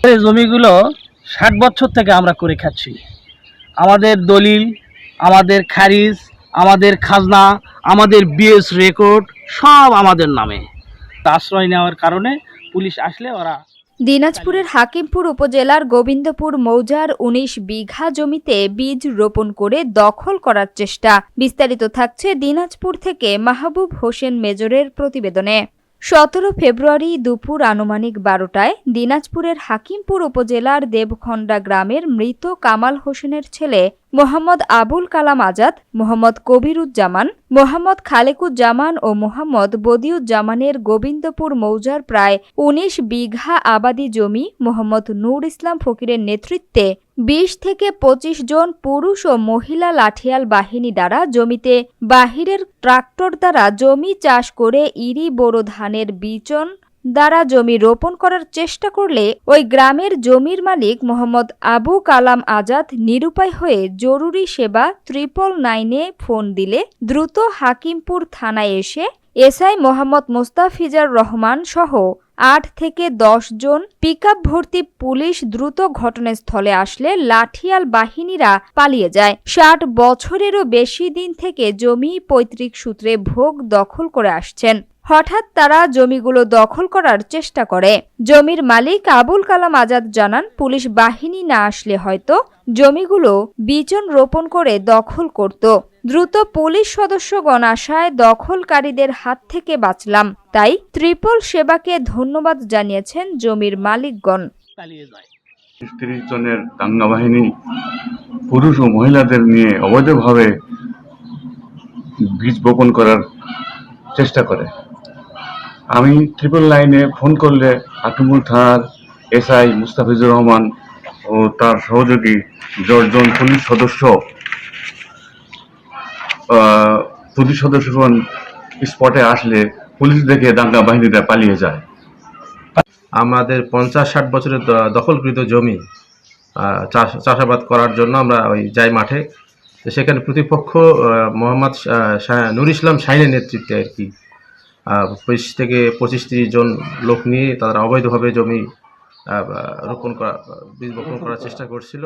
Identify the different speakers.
Speaker 1: এই জমিগুলো 60 বছর থেকে আমরা করে খাচ্ছি। আমাদের দলিল, আমাদের খারিজ, আমাদের খাজনা, আমাদের বিএস রেকর্ড সব আমাদের নামে। আশ্রয় নেওয়ার কারণে পুলিশ আসলে ওরা।
Speaker 2: দিনাজপুরের হাকিমপুর উপজেলার গোবিন্দপুর মৌজার ১৯ বিঘা জমিতে বীজ রোপণ করে দখল করার চেষ্টা। বিস্তারিত থাকছে দিনাজপুর থেকে মাহবুব হোসেন মেজরের প্রতিবেদনে। ১৭ ফেব্রুয়ারি দুপুর আনুমানিক ১২টায় দিনাজপুরের হাকিমপুর উপজেলার দেবখন্ডা গ্রামের মৃত কামাল হোসেনের ছেলে মোহাম্মদ আবুল কালাম আজাদ, মোহাম্মদ কবিরুজ্জামান, মোহাম্মদ খালেকুজ্জামান ও মোহাম্মদ বদিউজ্জামানের গোবিন্দপুর মৌজার প্রায় ১৯ বিঘা আবাদি জমি মোহাম্মদ নূর ইসলাম ফকিরের নেতৃত্বে ২০ থেকে ২৫ জন পুরুষ ও মহিলা লাঠিয়াল বাহিনী দ্বারা জমিতে বাহিরের ট্রাক্টর দ্বারা জমি চাষ করে ইরি বোরো ধানের বিচন দ্বারা জমি রোপণ করার চেষ্টা করলে ওই গ্রামের জমির মালিক মোহাম্মদ আবু কালাম আজাদ নিরুপায় হয়ে জরুরি সেবা ৯৯৯-এ ফোন দিলে দ্রুত হাকিমপুর থানায় এসে এসআই মোহাম্মদ মোস্তাফিজার রহমান সহ ৮ থেকে ১০ জন পিকআপ ভর্তি পুলিশ দ্রুত ঘটনাস্থলে আসলে লাঠিয়াল বাহিনীরা পালিয়ে যায়। ৬০ বছরেরও বেশি দিন থেকে জমি পৈতৃক সূত্রে ভোগ দখল করে আসছেন। হঠাৎ তারা জমিগুলো দখল করার চেষ্টা করে। জমির মালিক আবুল কালাম আজাদ জানান, পুলিশ বাহিনী না আসলে হয়তো জমিগুলো বিচন রোপণ করে দখল করত। দ্রুত পুলিশ সদস্যগণ আসায় দখলকারীদের হাত থেকে বাঁচলাম। তাই ত্রিপল সেবাকে ধন্যবাদ জানিয়েছেন জমির মালিকগণ।
Speaker 3: ৩০ জনের দাঙ্গা বাহিনী পুরুষ ও মহিলাদের নিয়ে অবৈধভাবে বীজ বপন করার চেষ্টা করে। আমি ৯৯৯-এ ফোন করলে হাকিমপুর থানার এসআই মুস্তাফিজুর রহমান ও তার সহযোগী ১০ জন পুলিশ সদস্যগণ স্পটে আসলে পুলিশ দেখে দাঙ্গা বাহিনীরা পালিয়ে যায়।
Speaker 4: আমাদের ৫০-৬০ বছরের দখলকৃত জমি চাষাবাদ করার জন্য আমরা যাই মাঠে। সেখানে প্রতিপক্ষ মোহাম্মদ নূর ইসলাম শাহিনের নেতৃত্বে আর কি ২০ থেকে ২৫-৩০ জন লোক নিয়ে তারা অবৈধভাবে জমি বীজ বপন করার চেষ্টা করছিল।